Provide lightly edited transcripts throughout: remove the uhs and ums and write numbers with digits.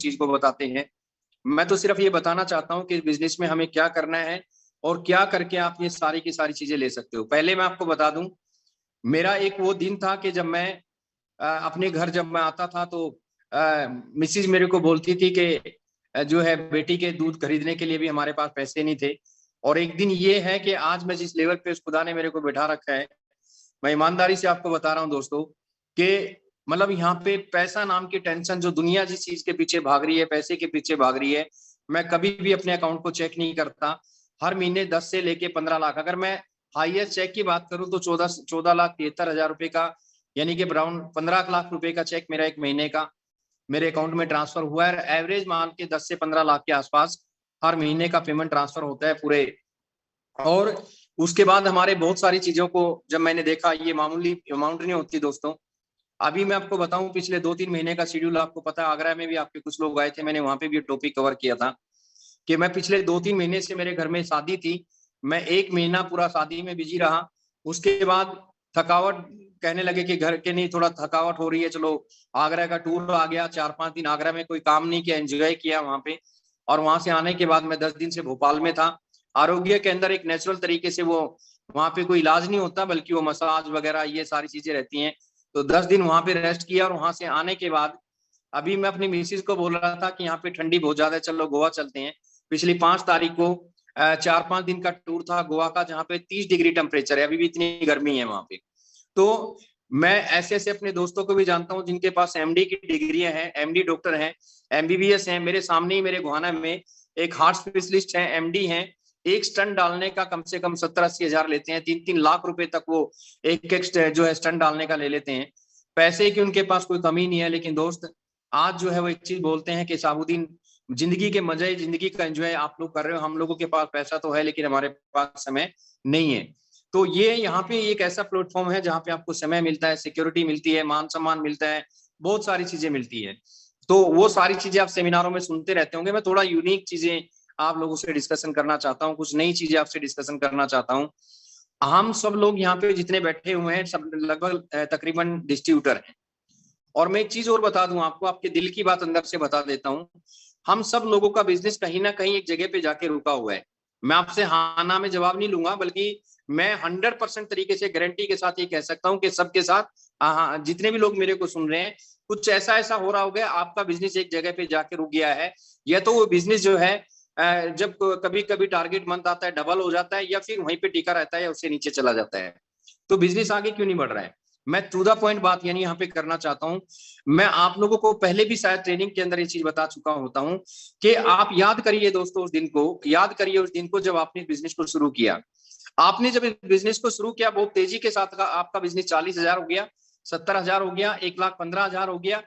चीज को बताते हैं। मैं तो सिर्फ ये बताना चाहता हूँ कि बिजनेस में हमें क्या करना है और क्या करके आप ये सारी की सारी चीजें ले सकते हो। पहले मैं आपको बता दूं, मेरा एक वो दिन था कि जब मैं अपने घर जब मैं आता था तो मिसिज मेरे को बोलती थी कि जो है बेटी के दूध खरीदने के लिए भी हमारे पास पैसे नहीं थे। और एक दिन ये है कि आज मैं जिस लेवल पे उस खुदा ने मेरे को बैठा रखा है, मैं ईमानदारी से आपको बता रहा हूँ दोस्तों कि मतलब यहाँ पे पैसा नाम की टेंशन, जो दुनिया जिस चीज के पीछे भाग रही है, पैसे के पीछे भाग रही है, मैं कभी भी अपने अकाउंट को चेक नहीं करता। हर महीने 10 से लेके 15 लाख, अगर मैं हाईएस्ट चेक की बात करूं तो 14,73,000 रुपए का, यानी कि अराउंड 15 लाख रुपए का चेक मेरा एक महीने का मेरे अकाउंट में ट्रांसफर हुआ है। एवरेज मान के 10 से 15 लाख के आसपास हर महीने का पेमेंट ट्रांसफर होता है पूरे। और उसके बाद हमारे बहुत सारी चीजों को जब मैंने देखा, ये मामूली अमाउंट नहीं होती दोस्तों। अभी मैं आपको बताऊं, पिछले 2-3 महीने का शेड्यूल आपको पता है, आगरा में भी आपके कुछ लोग आए थे, मैंने वहां पे भी टॉपिक कवर किया था कि मैं पिछले 2-3 महीने से मेरे घर में शादी थी, मैं 1 महीना पूरा शादी में बिजी रहा। उसके बाद थकावट, कहने लगे कि घर के नहीं, थोड़ा थकावट हो रही है, चलो आगरा का टूर आ गया। 4-5 दिन आगरा में कोई काम नहीं किया, एंजॉय किया वहां पे। और वहां से आने के बाद मैं 10 दिन से भोपाल में था। आरोग्य के अंदर एक नेचुरल तरीके से वो वहां पे कोई इलाज नहीं होता, बल्कि वो मसाज वगैरह ये सारी चीजें रहती हैं। तो 10 दिन वहां पे रेस्ट किया और वहां से आने के बाद अभी मैं अपनी मिसिस को बोल रहा था कि यहाँ पे ठंडी बहुत ज्यादा है, चलो गोवा चलते हैं। पिछली 5 तारीख को 4-5 दिन का टूर था गोवा का, जहाँ पे 30 डिग्री टेम्परेचर है, अभी भी इतनी गर्मी है वहां पे। तो मैं ऐसे ऐसे अपने दोस्तों को भी जानता हूँ जिनके पास एमडी की डिग्रियां हैं, एमडी डॉक्टर हैं, एमबीबीएस हैं। मेरे सामने ही मेरे गोहाना में एक हार्ट स्पेशलिस्ट है, एमडी हैं। एक स्टंट डालने का कम से कम 70-80 हजार लेते हैं, 3-3 लाख रुपए तक वो एक एक जो है स्टंट डालने का ले लेते हैं। पैसे की उनके पास कोई कमी नहीं है। लेकिन दोस्त, आज जो है वो एक चीज बोलते हैं कि साबुद्दीन, जिंदगी के मजे, जिंदगी का एंजॉय आप लोग कर रहे हो, हम लोगों के पास पैसा तो है लेकिन हमारे पास समय नहीं है। तो ये यहाँ पे एक ऐसा प्लेटफॉर्म है जहाँ पे आपको समय मिलता है, सिक्योरिटी मिलती है, मान सम्मान मिलता है, बहुत सारी चीजें मिलती है। तो वो सारी चीजें आप सेमिनारों में सुनते रहते होंगे। मैं थोड़ा यूनिक चीजें आप लोगों से डिस्कशन करना चाहता हूँ, कुछ नई चीजें आपसे डिस्कशन करना चाहता हूँ। हम सब लोग यहाँ पे जितने बैठे हुए हैं, सब लगभग तकरीबन डिस्ट्रीब्यूटर हैं। और मैं एक चीज और बता दूं आपको, आपके दिल की बात अंदर से बता देता हूँ, हम सब लोगों का बिजनेस कहीं ना कहीं एक जगह पे जाके रुका हुआ है। मैं आपसे हाँ ना में जवाब नहीं लूंगा, बल्कि मैं 100% तरीके से गारंटी के साथ ये कह सकता हूँ कि सबके साथ, हाँ, जितने भी लोग मेरे को सुन रहे हैं, कुछ ऐसा ऐसा हो रहा होगा, आपका बिजनेस एक जगह पे जाके रुक गया है। या तो वो बिजनेस जो है जब कभी कभी टारगेट मंथ आता है डबल हो जाता है, या फिर वहीं पे टिका रहता है या उससे नीचे चला जाता है। तो बिजनेस आगे क्यों नहीं बढ़ रहा है? मैं टू द पॉइंट बात यानी यहाँ पे करना चाहता हूँ। मैं आप लोगों को पहले भी शायद ट्रेनिंग के अंदर ये चीज बता चुका होता हूँ कि आप याद करिए दोस्तों, उस दिन को याद करिए, उस दिन को जब आपने बिजनेस को शुरू किया। आपने जब बिजनेस को शुरू किया, बहुत तेजी के साथ आपका बिजनेस 40,000 हो गया, 70,000 हो गया, 1,15,000 हो गया,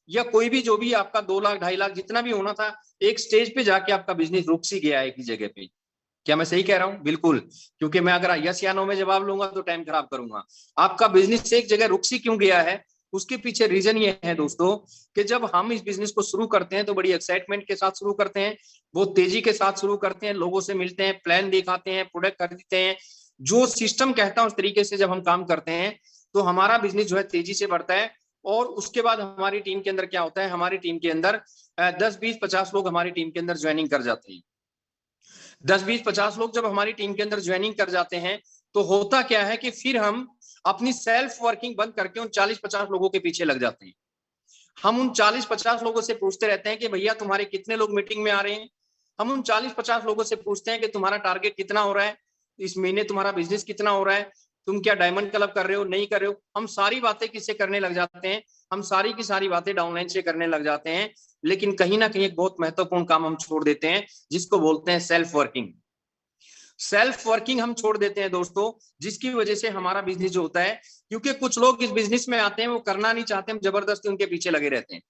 या कोई भी जो भी आपका 2 लाख 2.5 लाख जितना भी होना था, एक स्टेज पे जाके आपका बिजनेस रुक सी गया एक ही जगह पे। क्या मैं सही कह रहा हूं? बिल्कुल। क्योंकि मैं अगर यस या नो में जवाब लूंगा तो टाइम खराब करूंगा। आपका बिजनेस एक जगह रुक सी क्यों गया है? उसके पीछे रीजन ये है दोस्तों कि जब हम इस बिजनेस को शुरू करते हैं तो बड़ी एक्साइटमेंट के साथ शुरू करते हैं, बहुत तेजी के साथ शुरू करते हैं, लोगों से मिलते हैं, प्लान दिखाते हैं, प्रोडक्ट खरीदते हैं, जो सिस्टम कहता है उस तरीके से जब हम काम करते हैं तो हमारा बिजनेस जो है तेजी से बढ़ता है। और उसके बाद हमारी टीम के अंदर क्या होता है, हमारी टीम के अंदर 10-20-50 लोग हमारी टीम के अंदर ज्वाइनिंग कर जाते हैं। 10-20-50 लोग जब हमारी टीम के अंदर ज्वाइनिंग कर जाते हैं तो होता क्या है कि फिर हम अपनी सेल्फ वर्किंग बंद करके उन 40-50 लोगों के पीछे लग जाते हैं। हम उन 40-50 लोगों से पूछते रहते हैं कि भैया तुम्हारे कितने लोग मीटिंग में आ रहे हैं। हम उन 40-50 लोगों से पूछते हैं कि तुम्हारा टारगेट कितना हो रहा है, इस महीने तुम्हारा बिजनेस कितना हो रहा है, तुम क्या डायमंड क्लब कर रहे हो, नहीं कर रहे हो। हम सारी बातें किससे करने लग जाते हैं? हम सारी की सारी बातें डाउनलाइन से करने लग जाते हैं। लेकिन कहीं ना कहीं एक बहुत महत्वपूर्ण काम हम छोड़ देते हैं, जिसको बोलते हैं सेल्फ वर्किंग। सेल्फ वर्किंग हम छोड़ देते हैं दोस्तों, जिसकी वजह से हमारा बिजनेस जो होता है, क्योंकि कुछ लोग इस बिजनेस में आते हैं वो करना नहीं चाहते, हम जबरदस्ती उनके पीछे लगे रहते हैं।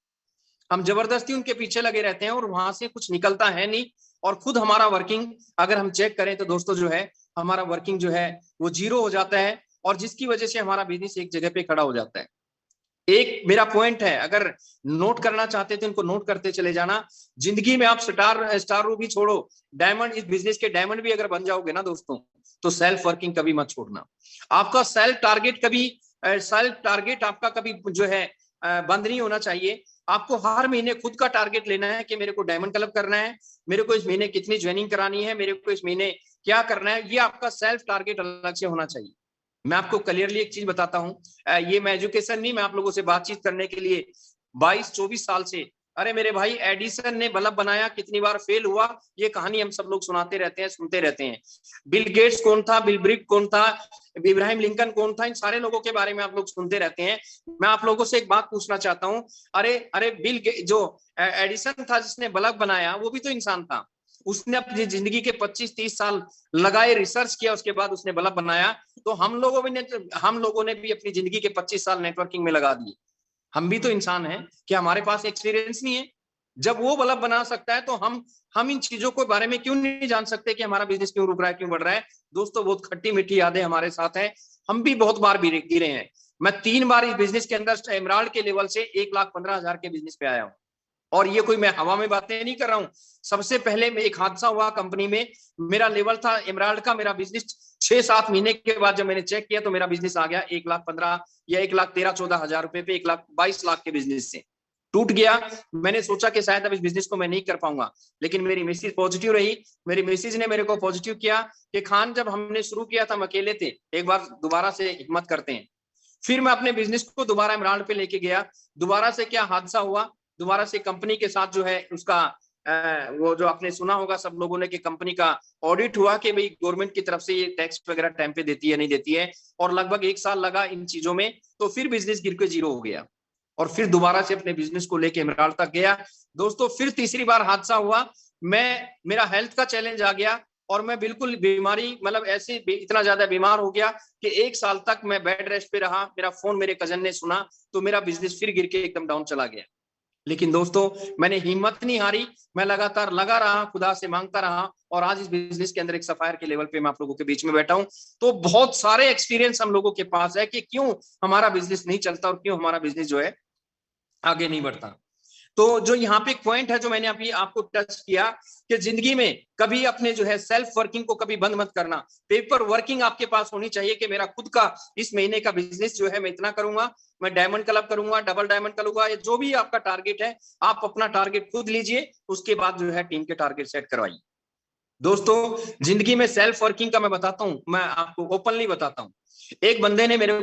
हम जबरदस्ती उनके पीछे लगे रहते हैं और वहां से कुछ निकलता है नहीं। और खुद हमारा वर्किंग अगर हम चेक करें तो दोस्तों जो है, हमारा वर्किंग जो है वो जीरो हो जाता है, और जिसकी वजह से हमारा बिजनेस एक जगह पे खड़ा हो जाता है। एक मेरा पॉइंट है, अगर नोट करना चाहते तो इनको नोट करते चले जाना। जिंदगी में आप स्टार रूबी छोड़ो, डायमंड, इस बिजनेस के डायमंड भी अगर बन जाओगे ना दोस्तों, तो सेल्फ वर्किंग कभी मत छोड़ना। आपका सेल्फ टारगेट आपका कभी जो है बंद नहीं होना चाहिए। आपको हर महीने खुद का टारगेट लेना है कि मेरे को डायमंड क्लब करना है, मेरे को इस महीने कितनी ज्वाइनिंग करानी है, मेरे को इस महीने क्या करना है। ये आपका सेल्फ टारगेट अलग से होना चाहिए। मैं आपको क्लियरली एक चीज बताता हूँ, ये मैं एजुकेशन नहीं, मैं आप लोगों से बातचीत करने के लिए 22-24 साल से, अरे मेरे भाई एडिसन ने बल्ब बनाया, कितनी बार फेल हुआ, ये कहानी हम सब लोग सुनाते रहते हैं, सुनते रहते हैं। बिल गेट्स कौन था, बिल ब्रिक कौन था, इब्राहिम लिंकन कौन था, इन सारे लोगों के बारे में आप लोग सुनते रहते हैं। मैं आप लोगों से एक बात पूछना चाहता हूँ, अरे अरे जो एडिसन था जिसने बल्ब बनाया, वो भी तो इंसान था। उसने अपनी जिंदगी के 25-30 साल लगाए, रिसर्च किया, उसके बाद उसने बल्ब बनाया। तो हम लोगों ने भी अपनी जिंदगी के 25 साल नेटवर्किंग में लगा दिए। हम भी तो इंसान हैं, क्या हमारे पास एक्सपीरियंस नहीं है? जब वो बल्ब बना सकता है तो हम इन चीजों के बारे में क्यों नहीं जान सकते कि हमारा बिजनेस क्यों रुक रहा है, क्यों बढ़ रहा है? दोस्तों, बहुत खट्टी मीठी यादें हमारे साथ हैं, हम भी बहुत बार गिरे हैं। मैं 3 बार इस बिजनेस के अंदर एमराल्ड के लेवल से 1,15,000 के बिजनेस पे आया हूँ। और ये कोई मैं हवा में बातें नहीं कर रहा हूँ। सबसे पहले एक हादसा हुआ कंपनी में, मेरा लेवल था एमराल्ड का, मेरा बिजनेस 6-7 महीने के बाद जब मैंने चेक किया तो मेरा बिजनेस आ गया 1,15,000 या 1,13-14,000 रुपए पे 1,22,00,000 के बिजनेस से टूट गया। मैंने सोचा कि शायद अब इस बिजनेस को मैं नहीं कर पाऊंगा, लेकिन मेरी मिसेज पॉजिटिव रही। मेरी मिसेज ने मेरे को पॉजिटिव किया कि खान, जब हमने शुरू किया था हम अकेले थे, एक बार दोबारा से हिम्मत करते हैं। फिर मैं अपने बिजनेस को दोबारा एमराल्ड पे लेके गया। दोबारा से क्या हादसा हुआ, दोबारा से कंपनी के साथ जो है उसका वो जो आपने सुना होगा सब लोगों ने कि कंपनी का ऑडिट हुआ कि भाई गवर्नमेंट की तरफ से ये टैक्स वगैरह टाइम पे देती है नहीं देती है, और लगभग 1 साल लगा इन चीजों में। तो फिर बिजनेस गिर के जीरो हो गया और फिर दोबारा से अपने बिजनेस को लेके एमराल्ड तक गया। दोस्तों, फिर तीसरी बार हादसा हुआ, मेरा हेल्थ का चैलेंज आ गया और मैं बिल्कुल बीमारी, मतलब ऐसे इतना ज्यादा बीमार हो गया कि 1 साल तक मैं बेड रेस्ट पे रहा। मेरा फोन मेरे कजन ने सुना तो मेरा बिजनेस फिर गिर के एकदम डाउन चला गया। लेकिन दोस्तों, मैंने हिम्मत नहीं हारी, मैं लगातार लगा रहा, खुदा से मांगता रहा, और आज इस बिजनेस के अंदर एक सफायर के लेवल पे मैं आप लोगों के बीच में बैठा हूं। तो बहुत सारे एक्सपीरियंस हम लोगों के पास है कि क्यों हमारा बिजनेस नहीं चलता और क्यों हमारा बिजनेस जो है आगे नहीं बढ़ता। तो जो यहाँ पे एक पॉइंट है जो मैंने अभी आपको टच किया कि जिंदगी में कभी अपने जो है सेल्फ वर्किंग को कभी बंद मत करना। पेपर वर्किंग आपके पास होनी चाहिए कि मेरा खुद का इस महीने का बिजनेस जो है मैं इतना करूंगा, मैं डायमंड क्लब करूंगा, डबल डायमंड करूंगा, या जो भी आपका टारगेट है, आप अपना टारगेट खुद लीजिए, उसके बाद जो है टीम के टारगेट सेट करवाइए। दोस्तों, जिंदगी में सेल्फ वर्किंग का मैं बताता हूं, मैं आपको ओपनली बताता हूं। एक बंदे ने मेरे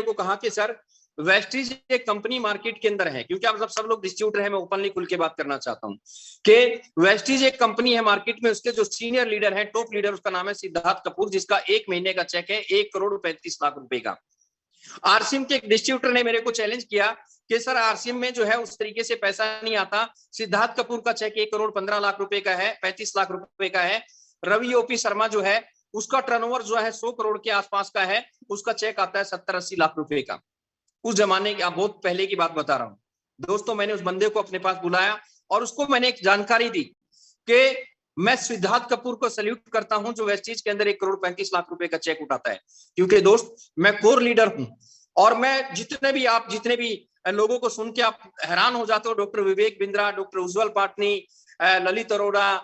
को कहा कि सर, वेस्टीज एक कंपनी मार्केट के अंदर है, क्योंकि आप सब लोग डिस्ट्रीब्यूटर है, मैं ओपनली खुल के बात करना चाहता हूं कि वेस्टीज एक कंपनी है मार्केट में, उसके जो सीनियर लीडर है, टॉप लीडर, उसका नाम है सिद्धार्थ कपूर, जिसका 1 महीने का चेक है 1,35,00,000 रुपए का। आरसीएम के एक डिस्ट्रीब्यूटर ने मेरे को चैलेंज किया कि सर, आरसीएम में जो है उस तरीके से पैसा नहीं आता, सिद्धार्थ कपूर का चेक 1,15,00,000 रुपए का है, 35,00,000 रुपए का है। रवि ओपी शर्मा जो है उसका टर्नओवर जो है 100 करोड़ के आसपास का है, उसका चेक आता है 70-80 लाख रुपए का। उस जमाने की, बहुत पहले की बात बता रहा हूं दोस्तों। मैंने उस बंदे को अपने पास बुलाया और उसको मैंने एक जानकारी दी कि मैं सिद्धार्थ कपूर को सैल्यूट करता हूं जो वेस्टीज के अंदर 1,35,00,000 रुपए का चेक उठाता है, क्योंकि दोस्त मैं कोर लीडर हूं। और मैं जितने भी लोगों को सुन के आप हैरान हो जाते हो, डॉक्टर विवेक बिंद्रा, डॉक्टर उज्जवल पाटनी, ललित अरोड़ा,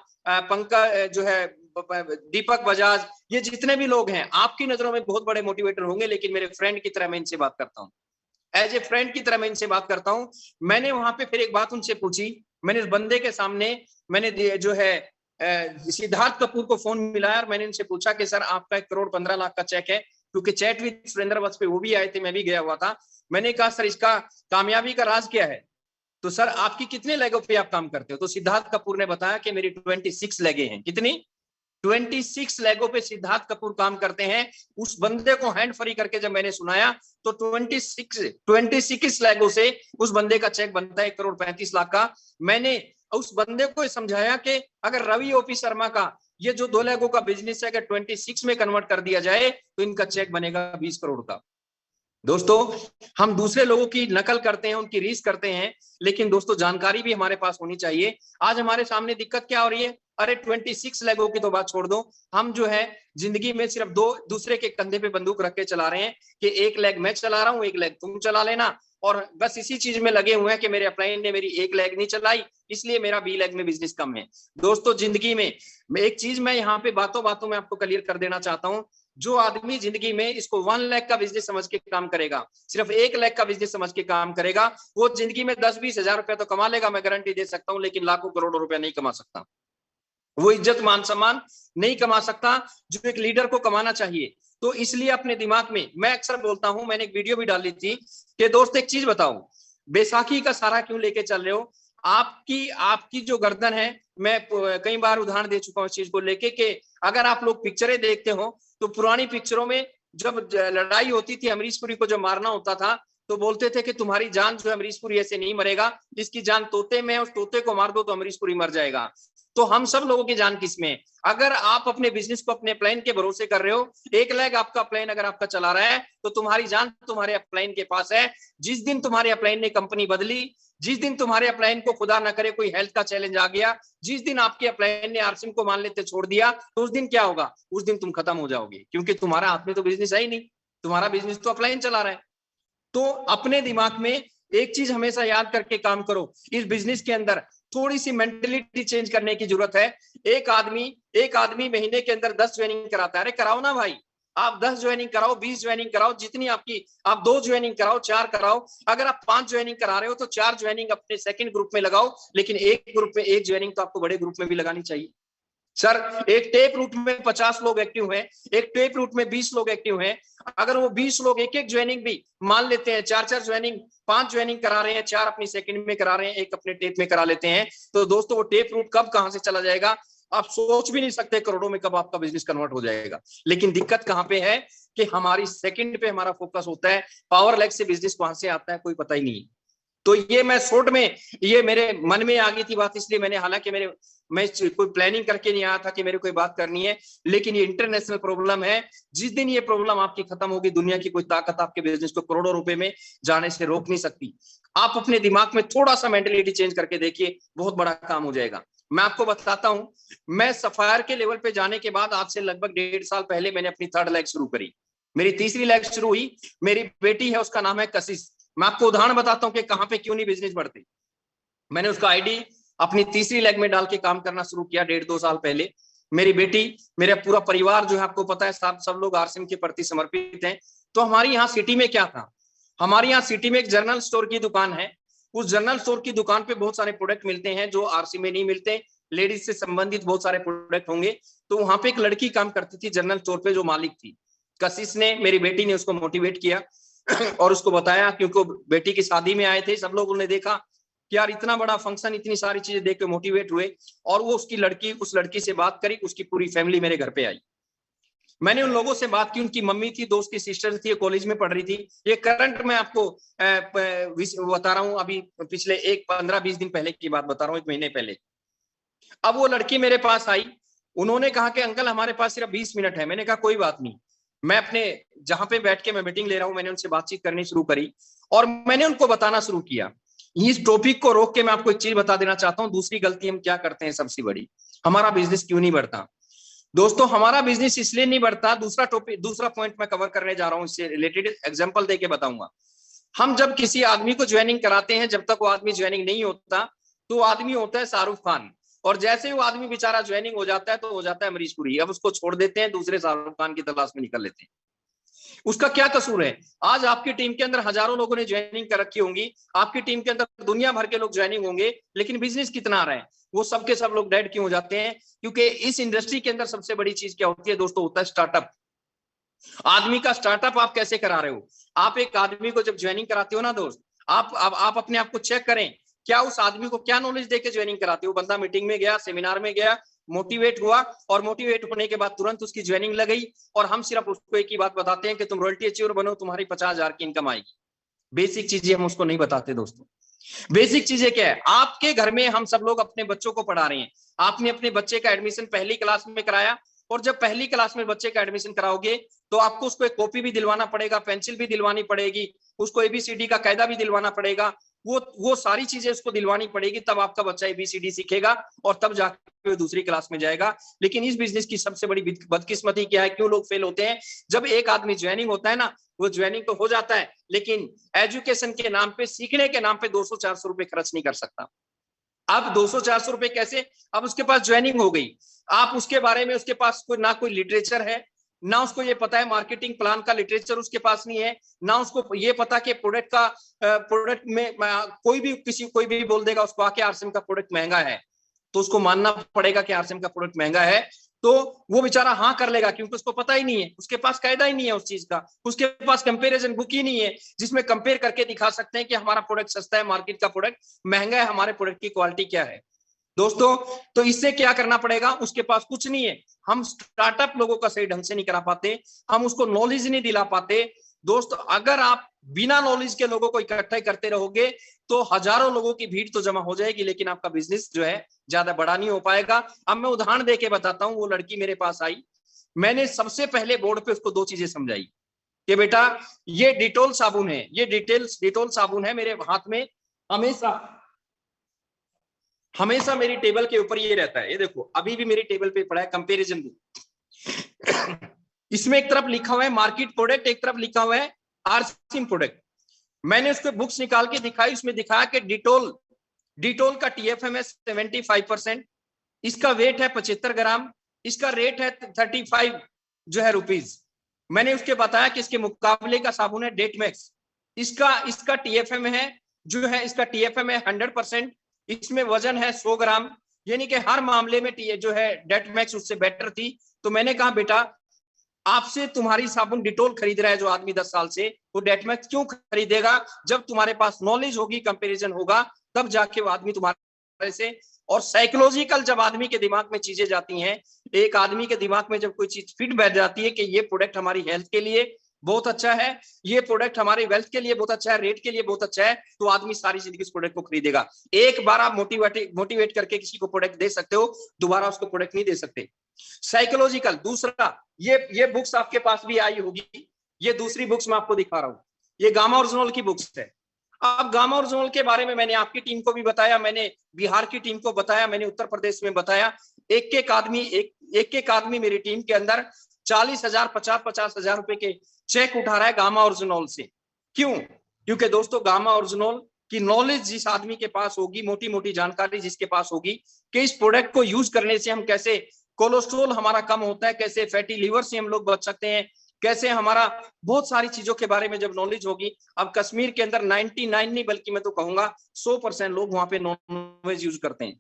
पंकज जो है, दीपक बजाज, ये जितने भी लोग हैं आपकी नजरों में बहुत बड़े मोटिवेटर होंगे, लेकिन मेरे फ्रेंड की तरह मैं इनसे बात करता हूँ, एज ए फ्रेंड की तरह मैं इनसे बात करता हूं। मैंने वहां पे फिर एक बात उनसे पूछी, मैंने इस बंदे के सामने मैंने जो है सिद्धार्थ कपूर को फोन मिलाया और मैंने इनसे पूछा कि सर, आपका 1,15,00,000 का चेक है, क्योंकि चैट विद सुरेंद्र वत्स पे वो भी आए थे, मैं भी गया हुआ था। मैंने कहा सर, इसका कामयाबी का राज क्या है? तो सर, आपकी कितने लेगों पे आप काम करते हो? तो सिद्धार्थ कपूर ने बताया कि मेरी 26 लेगे हैं। कितनी? 26 लेगों पे सिद्धार्थ कपूर काम करते हैं। उस बंदे को हैंड फ्री करके जब मैंने सुनाया तो 26 लेगों से उस बंदे का चेक बनता है 1,35,00,000 का। मैंने उस बंदे को समझाया कि अगर रवि ओपी शर्मा का ये जो 2 लेगों का बिजनेस है, अगर 26 में कन्वर्ट कर दिया जाए तो इनका चेक बनेगा 20 करोड़ का। दोस्तों, हम दूसरे लोगों की नकल करते हैं, उनकी रीस करते हैं, लेकिन दोस्तों जानकारी भी हमारे पास होनी चाहिए। आज हमारे सामने दिक्कत क्या हो रही है? अरे 26 लेगों की तो बात छोड़ दो, हम जो है जिंदगी में सिर्फ दूसरे के कंधे पे बंदूक रख के चला रहे हैं कि एक लेग मैं चला रहा हूं, एक लेग तुम चला लेना, और बस इसी चीज में लगे हुए हैं कि मेरे अपलाइन ने मेरी एक लेग नहीं चलाई, इसलिए मेरा बी लेग में बिजनेस कम है। दोस्तों, जिंदगी में एक चीज मैं यहाँ पे बातों बातों में आपको क्लियर कर देना चाहता हूँ, जो आदमी जिंदगी में इसको 1 लाख का बिजनेस समझ के काम करेगा, सिर्फ 1 लाख का बिजनेस समझ के काम करेगा, वो जिंदगी में 10-20 हजार रुपया तो कमा लेगा, मैं गारंटी दे सकता हूं, लेकिन लाखों करोड़ों रुपया नहीं कमा सकता। वो इज्जत मान सम्मान नहीं कमा सकता जो एक लीडर को कमाना चाहिए। तो इसलिए अपने दिमाग में, मैं अक्सर बोलता हूं, मैंने एक वीडियो भी डाली थी कि दोस्त एक चीज बताओ, बैसाखी का सारा क्यों लेके चल रहे हो? आपकी जो गर्दन है, मैं कई बार उदाहरण दे चुका हूं इस चीज को लेके कि अगर आप लोग पिक्चरें देखते हो तो पुरानी पिक्चरों में जब लड़ाई होती थी, अमरीश पुरी को जब मारना होता था तो बोलते थे कि तुम्हारी जान जो है अमरीश पुरी ऐसे नहीं मरेगा, इसकी जान तोते में है, उस तोते को मार दो तो अमरीश पुरी मर जाएगा। तो हम सब लोगों की जान किसमें? अगर आप अपने बिजनेस को अपने प्लान के भरोसे कर रहे हो, 1 लाख आपका प्लान अगर आपका चला रहा है तो तुम्हारी जान तुम्हारे अपलाइन के पास है। जिस दिन तुम्हारे अपलाइन ने कंपनी बदली, जिस दिन तुम्हारे अपलाइन को खुदा ना करे कोई हेल्थ का चैलेंज आ गया, जिस दिन आपके अपलाइन ने आरसीएम को मान लेते छोड़ दिया, तो उस दिन क्या होगा? उस दिन तुम खत्म हो जाओगे, क्योंकि तुम्हारा हाथ में तो बिजनेस है ही नहीं, तुम्हारा बिजनेस तो अपलाइन चला रहा है। तो अपने दिमाग में एक चीज हमेशा याद करके काम करो, इस बिजनेस के अंदर थोड़ी सी मेंटेलिटी चेंज करने की जरूरत है। एक आदमी महीने के अंदर 10 ज्वाइनिंग कराता है, अरे कराओ ना भाई, आप 10 ज्वाइनिंग कराओ, 20 ज्वाइनिंग कराओ, जितनी आपकी, आप 2 ज्वाइनिंग कराओ, 4 कराओ। अगर आप 5 ज्वाइनिंग करा रहे हो तो 4 ज्वाइनिंग अपने सेकंड ग्रुप में लगाओ, लेकिन एक ग्रुप में 1 ज्वाइनिंग तो आपको बड़े ग्रुप में भी लगानी चाहिए। सर एक टेप रूट में 50 लोग एक्टिव हैं, एक टेप रूट में 20 लोग एक्टिव हैं, अगर वो 20 लोग एक ज्वाइनिंग भी मान लेते हैं, 4-4 ज्वाइनिंग, 5 ज्वाइनिंग करा रहे हैं, 4 अपनी सेकंड में करा रहे हैं, 1 अपने टेप में करा लेते हैं, तो दोस्तों वो टेप रूट कब कहां से चला जाएगा आप सोच भी नहीं सकते, करोड़ों में कब आपका बिजनेस कन्वर्ट हो जाएगा। लेकिन दिक्कत कहां पे है कि हमारी सेकंड पे हमारा फोकस होता है, पावर लेग से बिजनेस कहां से आता है कोई पता ही नहीं। तो ये मैं शॉर्ट में, ये मेरे मन में आ गई थी बात, इसलिए मैंने, हालांकि मैं कोई प्लानिंग करके नहीं आया था कि मेरे कोई बात करनी है, लेकिन ये इंटरनेशनल प्रॉब्लम है। जिस दिन ये प्रॉब्लम आपकी खत्म होगी, दुनिया की कोई ताकत आपके बिजनेस को करोड़ों रुपए में जाने से रोक नहीं सकती। आप अपने दिमाग में थोड़ा सा मेंटेलिटी चेंज करके देखिए, बहुत बड़ा काम हो जाएगा। मैं आपको बताता हूं, मैं सफायर के लेवल पे जाने के बाद आज से लगभग 1.5 साल पहले मैंने अपनी 3rd लेग शुरू करी। मेरी 3री लेग शुरू हुई, मेरी बेटी है, उसका नाम है कशिश। मैं आपको उदाहरण बताता हूं कि कहां पे क्यों नहीं बिजनेस बढ़ते। मैंने उसका आईडी अपनी 3री लेग में डाल के काम करना शुरू किया 1.5-2 साल पहले। मेरी बेटी, मेरा पूरा परिवार जो है, आपको पता है सब लोग आरसीएम के प्रति समर्पित हैं। तो हमारी यहाँ सिटी में क्या था, हमारे यहाँ सिटी में एक जनरल स्टोर की दुकान है। उस जनरल स्टोर की दुकान पे बहुत सारे प्रोडक्ट मिलते हैं जो आरसी में नहीं मिलते, लेडीज से संबंधित बहुत सारे प्रोडक्ट होंगे। तो वहां पे एक लड़की काम करती थी जनरल स्टोर पे, जो मालिक थी कशिश ने, मेरी बेटी ने उसको मोटिवेट किया और उसको बताया, क्योंकि बेटी की शादी में आए थे, सब लोगों ने देखा कि यार इतना बड़ा फंक्शन, इतनी सारी चीजें देख के मोटिवेट हुए, और वो उस लड़की से बात करी, उसकी पूरी फैमिली मेरे घर पे आई। मैंने उन लोगों से बात की, उनकी मम्मी थी, दोस्त की सिस्टर थी, कॉलेज में पढ़ रही थी। ये करंट मैं आपको बता रहा हूँ, अभी पिछले 15-20 दिन पहले की बात बता रहा हूँ, 1 महीने पहले। अब वो लड़की मेरे पास आई, उन्होंने कहा कि अंकल हमारे पास सिर्फ 20 मिनट है। मैंने कहा कोई बात नहीं। मैं अपने जहां पे बैठ के मैं मीटिंग ले रहा हूं, मैंने उनसे बातचीत करनी शुरू करी और मैंने उनको बताना शुरू किया। इस टॉपिक को रोक के मैं आपको एक चीज बता देना चाहता हूं, दूसरी गलती हम क्या करते हैं सबसे बड़ी, हमारा बिजनेस क्यों नहीं बढ़ता। दोस्तों हमारा बिजनेस इसलिए नहीं बढ़ता, दूसरा पॉइंट मैं कवर करने जा रहा हूं, इससे रिलेटेड एग्जांपल देके बताऊंगा। हम जब किसी आदमी को ज्वाइनिंग कराते हैं, जब तक वो आदमी ज्वाइनिंग नहीं होता, तो वो आदमी होता है शाहरुख खान, और जैसे ही वो आदमी बेचारा ज्वाइनिंग हो जाता है तो हो जाता है अमरीश पुरी। अब उसको छोड़ देते हैं, दूसरे शाहरुख खान की तलाश में निकल लेते हैं। उसका क्या कसूर है? आज आपकी टीम के अंदर हजारों लोगों ने ज्वाइनिंग कर रखी होंगी, आपकी टीम के अंदर दुनिया भर के लोग ज्वाइनिंग होंगे, लेकिन बिजनेस कितना आ रहा है? वो सबके सब लोग डेड क्यों हो जाते हैं? क्योंकि इस इंडस्ट्री के अंदर सबसे बड़ी चीज क्या होती है दोस्तों? होता है स्टार्टअप। आदमी का स्टार्टअप आप कैसे करा रहे हो? आप एक आदमी को जब ज्वाइनिंग कराते हो ना दोस्त, आप अपने आप को चेक करें, क्या उस आदमी को क्या नॉलेज देके ज्वाइनिंग कराते हो? बंदा मीटिंग में गया, सेमिनार में गया, मोटिवेट हुआ, और मोटिवेट होने के बाद तुरंत उसकी ज्वाइनिंग लग गई, और हम सिर्फ उसको एक ही बात बताते हैं कि तुम रॉयल्टी अचीवर बनो, तुम्हारी 50,000 की इनकम आएगी। बेसिक चीजें हम उसको नहीं बताते दोस्तों। बेसिक चीजें क्या है? आपके घर में हम सब लोग अपने बच्चों को पढ़ा रहे हैं, आपने अपने बच्चे का एडमिशन पहली क्लास में कराया, और जब पहली क्लास में बच्चे का एडमिशन कराओगे तो आपको उसको एक कॉपी भी दिलवाना पड़ेगा, पेंसिल भी दिलवानी पड़ेगी, उसको एबीसीडी का कायदा भी दिलवाना पड़ेगा, वो सारी चीजें उसको दिलवानी पड़ेगी, तब आपका बच्चा एबीसीडी सीखेगा और तब जाकर दूसरी क्लास में जाएगा। लेकिन इस बिजनेस की सबसे बड़ी बदकिस्मती क्या है, क्यों लोग फेल होते हैं? जब एक आदमी ज्वाइनिंग होता है ना, वो ज्वाइनिंग तो हो जाता है, लेकिन एजुकेशन के नाम पे, सीखने के नाम पे 200-400 रुपए खर्च नहीं कर सकता। अब 200-400 रुपए कैसे? अब उसके पास ज्वाइनिंग हो गई, आप उसके बारे में, उसके पास कोई ना कोई लिटरेचर है, ना उसको ये पता है मार्केटिंग प्लान का लिटरेचर उसके पास नहीं है, ना उसको ये पता कि प्रोडक्ट में कोई भी बोल देगा उसको आके आरसीएम का प्रोडक्ट महंगा है, तो उसको मानना पड़ेगा कि आरसीएम का प्रोडक्ट महंगा है, तो वो बेचारा हाँ कर लेगा, क्योंकि उसको पता ही नहीं है, उसके पास कायदा ही नहीं है उस चीज का, उसके पास कंपैरिजन बुक ही नहीं है जिसमें कंपेयर करके दिखा सकते हैं कि हमारा प्रोडक्ट सस्ता है, मार्केट का प्रोडक्ट महंगा है, हमारे प्रोडक्ट की क्वालिटी क्या है। दोस्तों, तो इससे क्या करना पड़ेगा, उसके पास कुछ नहीं है, हम स्टार्टअप लोगों का सही ढंग से नहीं करा पाते, हम उसको नॉलेज नहीं दिला पाते। दोस्तों, अगर आप बिना नॉलेज के लोगों को इकट्ठा करते रहोगे तो हजारों लोगों की भीड़ तो जमा हो जाएगी, लेकिन आपका बिजनेस जो है ज्यादा बड़ा नहीं हो पाएगा। अब मैं उदाहरण देके बताता हूँ। वो लड़की मेरे पास आई, मैंने सबसे पहले बोर्ड पे उसको दो चीजें समझाई कि बेटा ये डिटोल साबुन है, ये डिटोल साबुन है, मेरे हाथ में हमेशा मेरी टेबल के ऊपर ये रहता है, ये देखो अभी भी मेरी टेबल पे पड़ा है कंपैरिजन बुक। इसमें एक तरफ लिखा हुआ है मार्केट प्रोडक्ट, एक तरफ लिखा हुआ है आरसीएम प्रोडक्ट। मैंने उसको बुक्स निकाल के दिखाई, उसमें दिखाया कि डिटोल का टीएफएम है 75%, इसका वेट है 75 ग्राम, इसका रेट है 35 जो है रुपीज। मैंने उसके बताया कि इसके मुकाबले का साबुन है डेटमैक्स, इसका टीएफएम है जो है, इसका टीएफएम है 100%, इसमें वजन है 100 ग्राम, यानी कि हर मामले में जो है डेटमैक्स उससे बेटर थी। तो मैंने कहा बेटा आपसे तुम्हारी साबुन डिटोल खरीद रहा है जो आदमी 10 साल से, वो डेटमैक्स क्यों खरीदेगा? जब तुम्हारे पास नॉलेज होगी, कंपैरिजन होगा, तब जाके वो आदमी तुम्हारे से। और साइकोलॉजिकल जब आदमी के दिमाग में चीजें जाती हैं, एक आदमी के दिमाग में जब कोई चीज फिट बैठ जाती है कि ये प्रोडक्ट हमारी हेल्थ के लिए बहुत अच्छा है, ये प्रोडक्ट हमारी वेल्थ के लिए बहुत अच्छा है, रेट के लिए बहुत अच्छा है, तो आदमी सारी जिंदगी उस प्रोडक्ट को खरीदेगा। एक बार आप मोटिवेट करके किसी को प्रोडक्ट दे सकते हो, दोबारा उसको प्रोडक्ट नहीं दे सकते। साइकोलॉजिकल। दूसरा, ये बुक्स आपके पास भी आई होगी, ये दूसरी बुक्स मैं आपको दिखा रहा हूं, ये गामा ओरिजिनल की बुक्स है। अब गामा ओरिजिनल के बारे में मैंने आपकी टीम को भी बताया, मैंने बिहार की टीम को बताया, मैंने उत्तर प्रदेश में बताया। एक आदमी मेरी टीम के अंदर 40,000 50,000 रुपए के चेक उठा रहा है गामा ओरिजिनल से। क्यों? क्योंकि दोस्तों गामा ओरिजिनल की नॉलेज जिस आदमी के पास होगी, मोटी मोटी जानकारी जिसके पास होगी कि इस प्रोडक्ट को यूज करने से हम कैसे कोलेस्ट्रॉल हमारा कम होता है, कैसे फैटी लिवर से हम लोग बच सकते हैं, कैसे हमारा बहुत सारी चीजों के बारे में जब नॉलेज होगी। अब कश्मीर के अंदर 99 नहीं बल्कि मैं तो कहूंगा 100% लोग वहां पे नॉनवेज यूज करते हैं।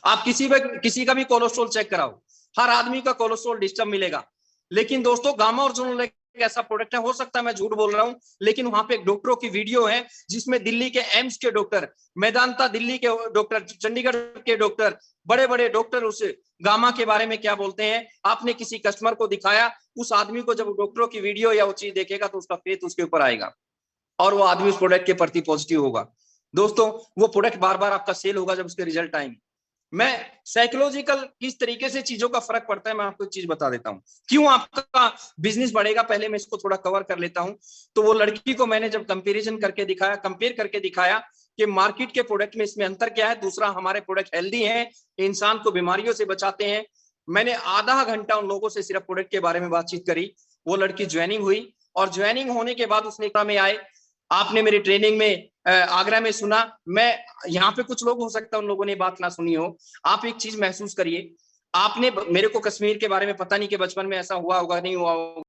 आप किसी का भी कोलेस्ट्रॉल चेक कराओ, हर आदमी का कोलेस्ट्रॉल डिस्टर्ब मिलेगा। लेकिन दोस्तों गामा ओरिजिनल एक ऐसा प्रोडक्ट है, हो सकता है मैं झूठ बोल रहा हूं, लेकिन वहां पे डॉक्टरों की वीडियो है जिसमें दिल्ली के एम्स के डॉक्टर, मेदांता दिल्ली के डॉक्टर, चंडीगढ़ के डॉक्टर, बड़े बड़े डॉक्टर उस गामा के बारे में क्या बोलते हैं। आपने किसी कस्टमर को दिखाया, उस आदमी को जब डॉक्टरों की वीडियो या वो चीज देखेगा तो उसका फेथ उसके ऊपर आएगा और वो आदमी उस प्रोडक्ट के प्रति पॉजिटिव होगा। दोस्तों, वो प्रोडक्ट बार बार आपका सेल होगा जब उसके रिजल्ट आएंगे। मैं साइकोलॉजिकल किस तरीके से चीजों का फर्क पड़ता है मैं आपको एक चीज बता देता हूं, क्यों आपका बिजनेस बढ़ेगा। पहले मैं इसको थोड़ा कवर कर लेता हूं। तो वो लड़की को मैंने जब कंपेयर करके दिखाया कि मार्केट के प्रोडक्ट में इसमें अंतर क्या है, दूसरा हमारे प्रोडक्ट हेल्दी हैं, इंसान को बीमारियों से बचाते हैं। मैंने आधा घंटा उन लोगों से सिर्फ प्रोडक्ट के बारे में बातचीत करी। वो लड़की ज्वाइनिंग हुई और ज्वाइनिंग होने के बाद उसने में आए, आपने मेरी ट्रेनिंग में आगरा में सुना, मैं यहाँ पे कुछ लोग हो सकता है उन लोगों ने बात ना सुनी हो। आप एक चीज महसूस करिए, आपने मेरे को कश्मीर के बारे में पता नहीं कि बचपन में ऐसा हुआ होगा नहीं हुआ होगा,